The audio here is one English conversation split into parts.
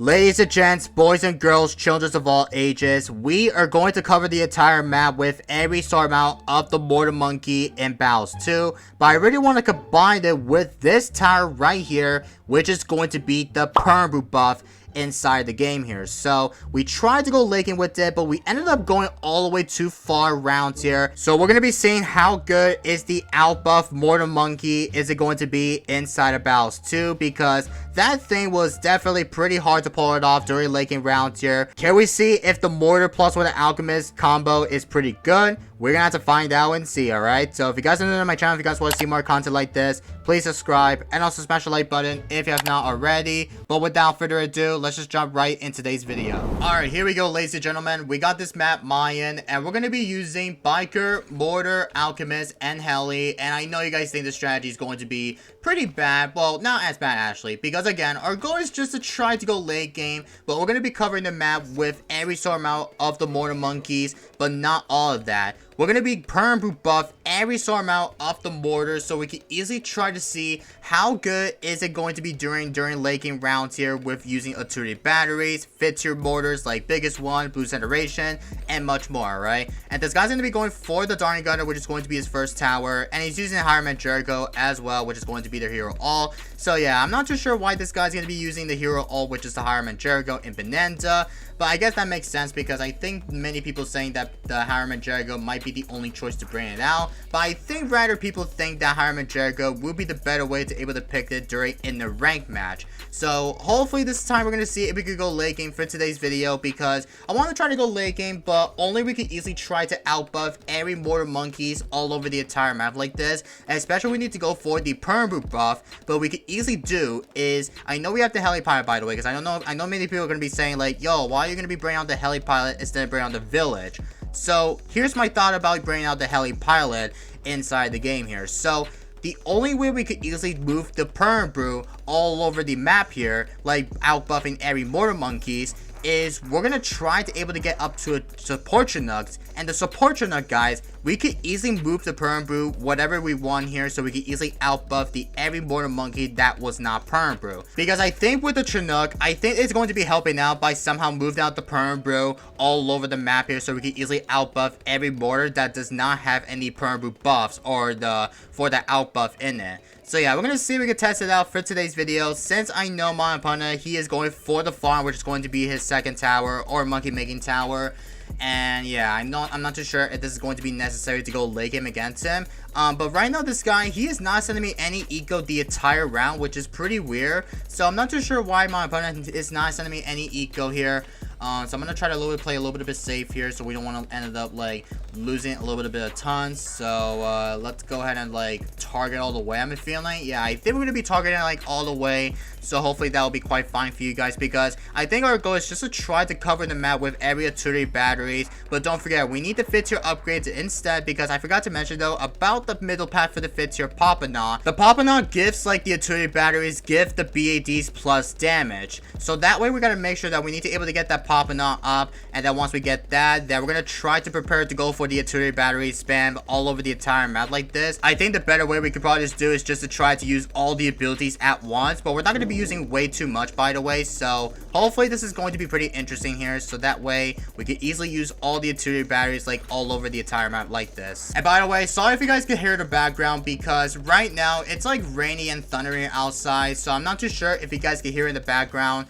Ladies and gents, boys and girls, children of all ages, we are going to cover the entire map with every star amount of the Mortar Monkey in Battles 2, but I really want to combine it with this tower right here, which is going to be the Perm Brew buff inside the game here. So we tried to go laking with it, but we ended up going all the way too far around here. So we're going to be seeing how good is the Alch-Buffed Mortar Monkey is it going to be inside of Battles 2, because that thing was definitely pretty hard to pull it off during laking rounds here. Can we see if the Mortar plus with an Alchemist combo is pretty good? We're gonna have to find out and see, alright? So if you guys are new to my channel, if you guys want to see more content like this, please subscribe and also smash the like button if you have not already. But without further ado, let's just jump right into today's video. Alright, here we go, ladies and gentlemen. We got this map, Mayan, and we're gonna be using Biker, Mortar, Alchemist, and Heli. And I know you guys think the strategy is going to be pretty bad. Well, not as bad actually, because again, our goal is just to try to go late game, but we're gonna be covering the map with every sort amount of the Mortar Monkeys, but not all of that. We're going to be Perm Brew buff every sort amount of the Mortar, so we can easily try to see how good is it going to be during laking rounds here with using TD batteries, fit-tier mortars like Biggest One, Blue Generation, and much more, right? And this guy's going to be going for the Darning Gunner, which is going to be his first tower, and he's using Hireman Jericho as well, which is going to be their hero all. So yeah, I'm not too sure why this guy's going to be using the hero all, which is the Hireman Jericho in Bonanza, but I guess that makes sense because I think many people saying that the Hireman Jericho might be the only choice to bring it out, but I think rather people think that Hireman Jericho would be the better way to able to pick it in the ranked match. So hopefully this time we're going to see if we could go late game for today's video, because I want to try to go late game, but only we could easily try to outbuff every Mortar Monkeys all over the entire map like this, and especially we need to go for the Perm Brew buff. But we could easily do is, I know we have the Heli Pilot, by the way, because I know many people are going to be saying like, yo, why are you going to be bringing out the Heli Pilot instead of bringing out the Village? So here's my thought about bringing out the Heli Pilot inside the game here. So the only way we could easily move the Perm Brew all over the map here, like outbuffing every Mortar Monkeys, is we're gonna try to able to get up to a support Chinook, and the support Chinook, guys, we could easily move the Perm Brew whatever we want here, so we could easily outbuff the every Mortar Monkey that was not Perm Brew. Because I think with the Chinook, I think it's going to be helping out by somehow moving out the Perm Brew all over the map here, so we can easily outbuff every Mortar that does not have any Perm Brew buffs or for the outbuff in it. So yeah, we're going to see if we can test it out for today's video. Since I know my opponent, he is going for the farm, which is going to be his second tower or monkey making tower. And yeah, I'm not too sure if this is going to be necessary to go late game against him. But right now this guy, he is not sending me any eco the entire round, which is pretty weird. So I'm not too sure why my opponent is not sending me any eco here. So I'm gonna try to play a little bit safe here, so we don't want to end up like losing a little bit of tons. So let's go ahead and like target all the way. I'm feeling, yeah, I think we're gonna be targeting like all the way. So hopefully that will be quite fine for you guys, because I think our goal is just to try to cover the map with every TD batteries. But don't forget, we need the fit tier upgrades instead, because I forgot to mention though about the middle path for the fit tier Papanaut. The Papanaut gifts like the TD batteries give the BADs plus damage. So that way we gotta make sure that we need to able to get that Papanaut up, and then once we get that, then we're gonna try to prepare to go for the TD battery spam all over the entire map like this. I think the better way we could probably just do is just to try to use all the abilities at once, but we're not gonna be using way too much, by the way. So hopefully this is going to be pretty interesting here, so that way we can easily use all the TD batteries like all over the entire map like this. And by the way, sorry if you guys can hear the background, because right now it's like rainy and thundering outside, so I'm not too sure if you guys can hear in the background.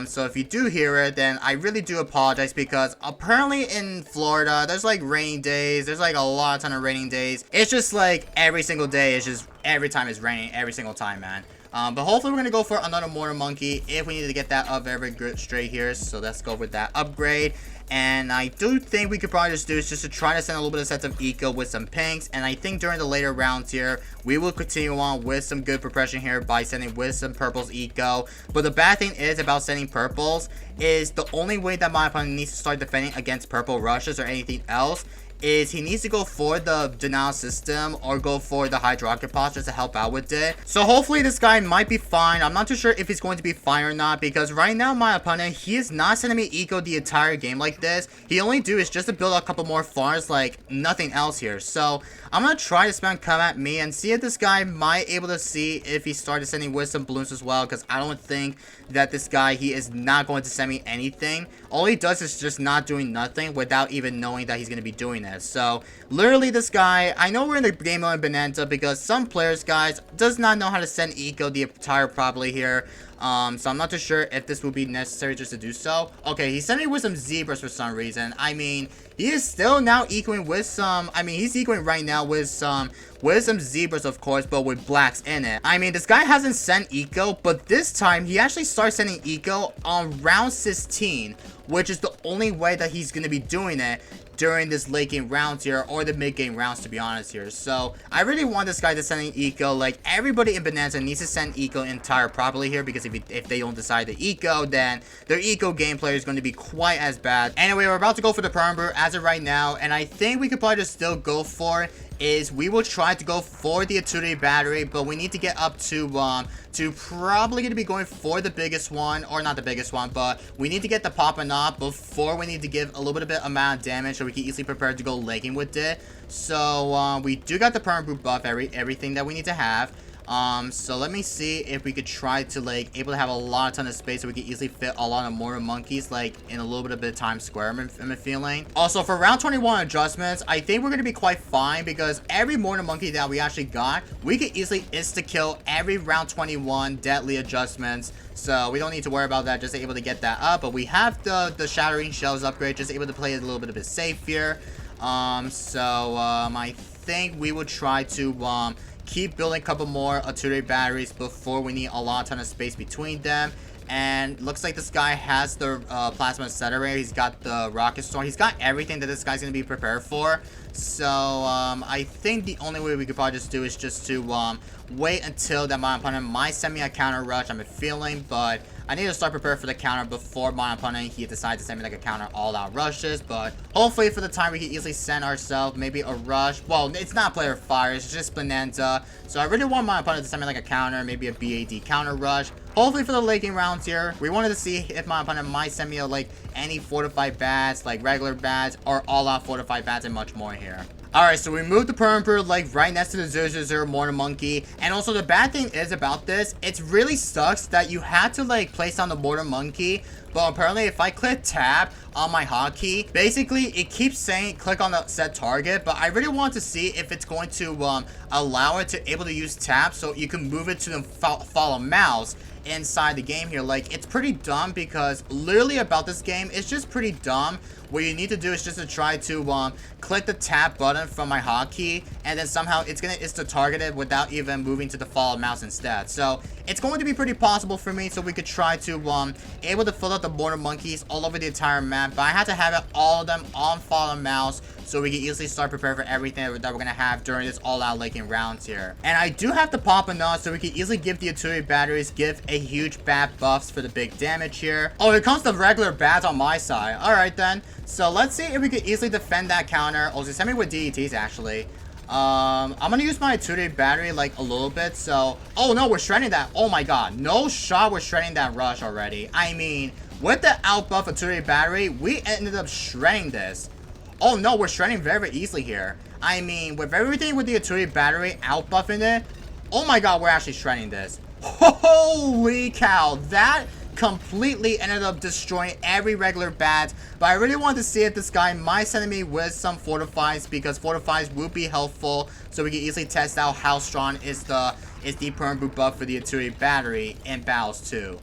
So if you do hear it, then I really do apologize, because apparently in Florida, there's like rainy days. There's like a ton of raining days. It's just like every single day, it's just every time it's raining, every single time, man. But hopefully we're going to go for another Mortar Monkey if we need to get that up very good straight here. So let's go with that upgrade. And I do think we could probably just do is just to try to send a little bit of sets of eco with some pinks. And I think during the later rounds here, we will continue on with some good progression here by sending with some purples eco. But the bad thing is about sending purples is the only way that my opponent needs to start defending against purple rushes or anything else is he needs to go for the denial system or go for the hydro rocket pods just to help out with it. So hopefully this guy might be fine. I'm not too sure if he's going to be fine or not, because right now my opponent, he is not sending me eco the entire game like this. He only do is just to build a couple more farms, like nothing else here. So I'm gonna try to spam come at me and see if this guy might able to see if he started sending wisdom balloons as well, because I don't think that this guy, he is not going to send me anything. All he does is just not doing nothing without even knowing that he's going to be doing this. So literally this guy, I know we're in the game mode in Bonanza because some players, guys, does not know how to send eco the entire properly here. So I'm not too sure if this would be necessary just to do so. Okay, he's sending with some zebras for some reason. I mean, he is still now ecoing with some, I mean, he's ecoing right now with some zebras, of course, but with blacks in it. I mean, this guy hasn't sent eco, but this time he actually starts sending eco on round 16, which is the only way that he's going to be doing it during this late game rounds here, or the mid game rounds, to be honest here. So I really want this guy to send eco. Like, everybody in Bonanza needs to send eco entire properly here, because if they don't decide to eco, then their eco gameplay is going to be quite as bad. Anyway, we're about to go for the perm brew as of right now, and I think we could probably just still go for is we will try to go for the utility battery, but we need to get up to probably going to be going for the biggest one, or not the biggest one, but we need to get the popping off before we need to give a little bit of amount of damage so we can easily prepare to go legging with it. So we do got the perm brew buff, everything that we need to have. So let me see if we could try to, like, able to have a ton of space so we can easily fit a lot of mortar monkeys, like, in a little bit of Times Square, I'm feeling. Also, for round 21 adjustments, I think we're going to be quite fine, because every mortar monkey that we actually got, we could easily insta-kill every round 21 deadly adjustments. So we don't need to worry about that, just able to get that up. But we have the shattering shells upgrade, just able to play it a little bit safe here. I think we will try to, keep building a couple more artillery batteries before we need a ton of space between them. And looks like this guy has the plasma accelerator. He's got the rocket storm. He's got everything that this guy's going to be prepared for. So I think the only way we could probably just do is just to wait until that my opponent might send me a counter rush, I'm feeling. But I need to start preparing for the counter before my opponent, he decides to send me like a counter all-out rushes. But hopefully for the time we can easily send ourselves maybe a rush. Well, it's not player fire, it's just Bonanza. So I really want my opponent to send me like a counter, maybe a BAD counter rush. Hopefully for the late game rounds here, we wanted to see if my opponent might send me like any fortified bats, like regular bats, or all-out fortified bats, and much more here. Alright, so we moved the perm brew like right next to the 000 mortar monkey. And also the bad thing is about this, it really sucks that you had to like place down the mortar monkey. But apparently if I click tab on my hotkey, basically it keeps saying click on the set target. But I really want to see if it's going to allow it to able to use tab so you can move it to the follow mouse inside the game here. Like, it's pretty dumb, because literally about this game, it's just pretty dumb. What you need to do is just to try to click the tab button from my hotkey, and then somehow it's to target it without even moving to the follow mouse instead. So it's going to be pretty possible for me, so we could try to able to fill out the mortar monkeys all over the entire map. But I had to have it, all of them on follow mouse, so we can easily start preparing for everything that we're gonna have during this all-out late game rounds here. And I do have the pop and nod, so we can easily give the artillery batteries, give a huge bat buffs for the big damage here. Oh, here comes the regular bats on my side. Alright then. So let's see if we can easily defend that counter. Oh, send me with DETs actually. I'm gonna use my artillery battery like a little bit. So, oh no, we're shredding that. Oh my god, no shot, we're shredding that rush already. I mean, with the outbuff artillery battery, we ended up shredding this. Oh no, we're shredding very, very easily here. I mean, with everything with the artillery battery outbuffing it, oh my god, we're actually shredding this. Holy cow, that completely ended up destroying every regular bat. But I really wanted to see if this guy might send me with some fortifies, because fortifies would be helpful, so we can easily test out how strong is the perm boot buff for the artillery battery in battles too.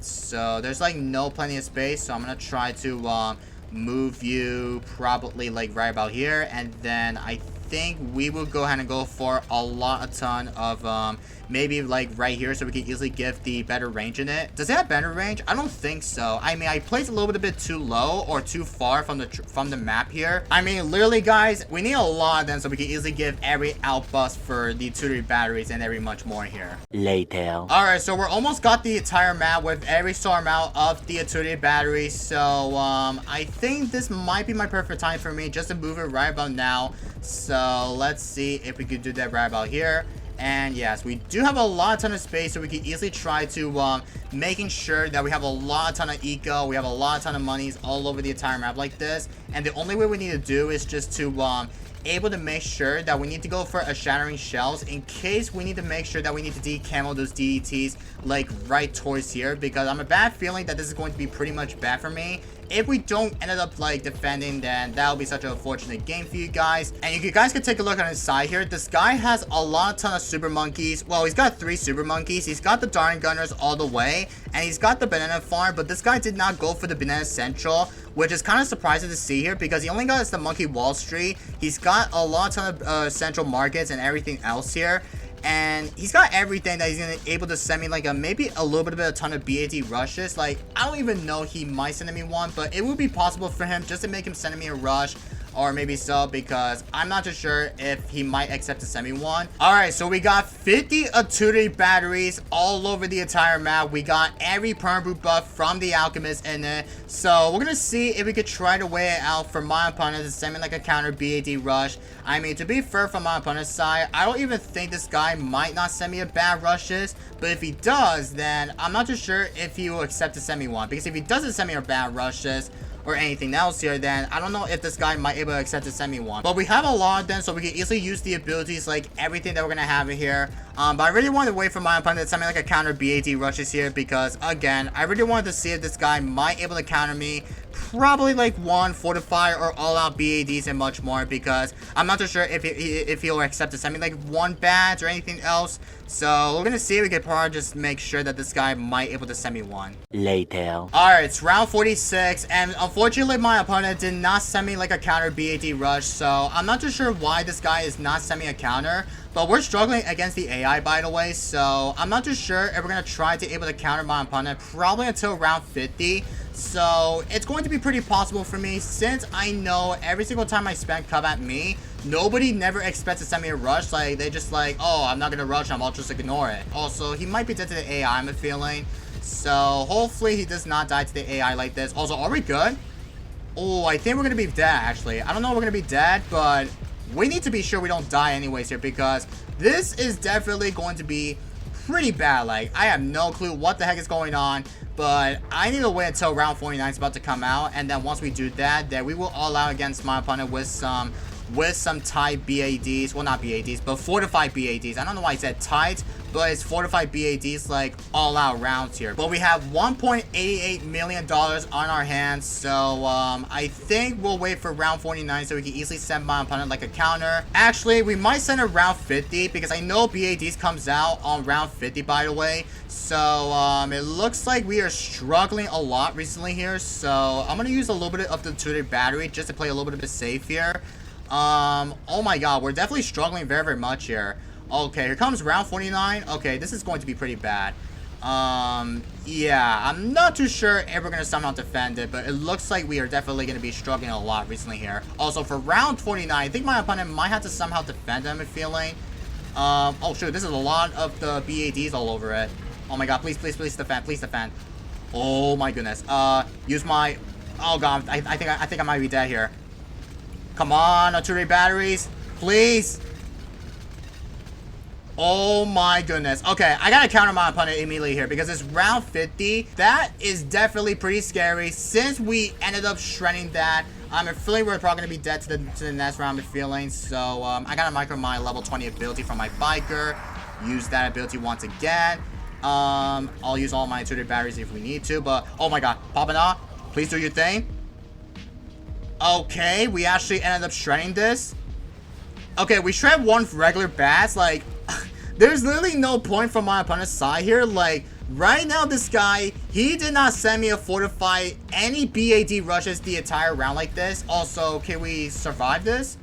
So there's like no plenty of space, so I'm gonna try to move you probably like right about here, and then I think we will go ahead and go for a ton of maybe like right here so we can easily give the better range in it. Does it have better range? I don't think so. I mean, I placed a little bit too low or too far from the map here. I mean, literally, guys, we need a lot of them so we can easily give every outburst for the 2 batteries and every much more here. Later. Alright, so we're almost got the entire map with every star amount of the 2 batteries. So, I think this might be my perfect time for me just to move it right about now. So, let's see if we could do that right about here. And yes, we do have a ton of space, so we can easily try to making sure that we have a ton of eco, we have a ton of monies all over the entire map like this. And the only way we need to do is just to able to make sure that we need to go for a shattering shells in case we need to make sure that we need to decamo those DDTs like right towards here, because I'm a bad feeling that this is going to be pretty much bad for me. If we don't end up like defending, then that'll be such an unfortunate game for you guys. And you guys can take a look on his side here. This guy has a ton of super monkeys. Well, he's got 3 super monkeys. He's got the Darn Gunners all the way, and he's got the banana farm, but this guy did not go for the banana central, which is kind of surprising to see here because he only got the monkey Wall Street. He's got a ton of central markets and everything else here. And he's got everything that he's gonna able to send me, like maybe a little bit of a ton of BAD rushes. Like, I don't even know, he might send me one, but it would be possible for him just to make him send me a rush, or maybe so, because I'm not too sure if he might accept to send me one. Alright, so we got 50 2 batteries all over the entire map. We got every perm boot buff from the alchemist in it. So we're gonna see if we could try to weigh it out for my opponent to send me like a counter BAD rush. I mean, to be fair, from my opponent's side, I don't even think this guy might not send me a bad rushes, but if he does, then I'm not too sure if he will accept to send me one, because if he doesn't send me a bad rushes or anything else here, then I don't know if this guy might able to accept to send me one. But we have a lot of them, so we can easily use the abilities, like everything that we're gonna have in here. But I really wanted to wait for my opponent to send me like a counter BAD rushes here, because again, I really wanted to see if this guy might able to counter me. Probably like 1 fortify or all out BADs and much more, because I'm not too sure if he'll accept to send me like 1 badge or anything else. So we're gonna see if we can probably just make sure that this guy might able to send me one. Later. Alright, it's round 46, and unfortunately my opponent did not send me like a counter BAD rush, so I'm not too sure why this guy is not sending me a counter. But we're struggling against the AI, by the way, so I'm not too sure if we're gonna try to able to counter my opponent probably until round 50. So it's going to be pretty possible for me, since I know every single time I spend cub at me, nobody never expects to send me a rush. Like, they just like, oh, I'm not gonna rush him, I'll just ignore it. Also, he might be dead to the AI, I'm feeling. So hopefully he does not die to the AI like this. Also, are we good? Oh, I think we're gonna be dead, actually. I don't know if we're gonna be dead, but we need to be sure we don't die anyways here, because this is definitely going to be pretty bad. Like, I have no clue what the heck is going on, but I need to wait until round 49 is about to come out, and then once we do that, then we will all out against my opponent with some tight BADs. Well, not BADs, but fortified BADs. I don't know why I said tight, but it's fortified BADs, like all out rounds here. But we have $1.88 million on our hands, so I think we'll wait for round 49 so we can easily send my opponent like a counter. Actually, we might send a round 50, because I know BADs comes out on round 50, by the way. So it looks like we are struggling a lot recently here, so I'm gonna use a little bit of the 2 battery just to play a little bit safe here. Oh my god, we're definitely struggling very, very much here. Okay, here comes round 49. Okay, this is going to be pretty bad. Yeah, I'm not too sure if we're gonna somehow defend it, but it looks like we are definitely gonna be struggling a lot recently here. Also, for round 29, I think my opponent might have to somehow defend him, I'm feeling. Oh shoot, this is a lot of the BADs all over it. Oh my god, please, please, please defend, please defend. Oh my goodness. Use my... Oh god, I think I might be dead here. Come on, 2 batteries, please. Oh my goodness. Okay, I gotta counter my opponent immediately here, because it's round 50. That is definitely pretty scary, since we ended up shredding that. I'm feeling we're probably gonna be dead to the next round, I'm feeling. So I gotta micro my level 20 ability from my biker. Use that ability once again. I'll use all my 2 batteries if we need to, but oh my god, popping off. Please do your thing. Okay, we actually ended up shredding this. Okay, we shred 1 regular bats. Like, there's literally no point from my opponent's side here. Like, right now, this guy, he did not send me a fortify any BAD rushes the entire round like this. Also, can we survive this?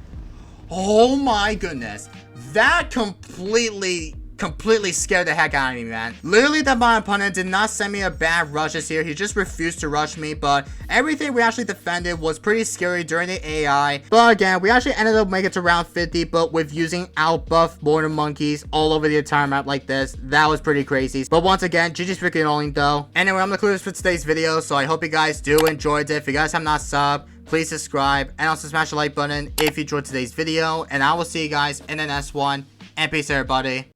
Oh my goodness. That completely completely scared the heck out of me, man. Literally, my opponent did not send me a bad rushes here. He just refused to rush me, but everything we actually defended was pretty scary during the AI. But again, we actually ended up making it to round 50, but with using Alch-Buffed Mortar monkeys all over the entire map like this, that was pretty crazy. But once again, GG's freaking rolling though. Anyway, I'm gonna conclude this for today's video, so I hope you guys do enjoyed it. If you guys have not subbed, please subscribe and also smash the like button if you enjoyed today's video, and I will see you guys in the next one. And peace, everybody.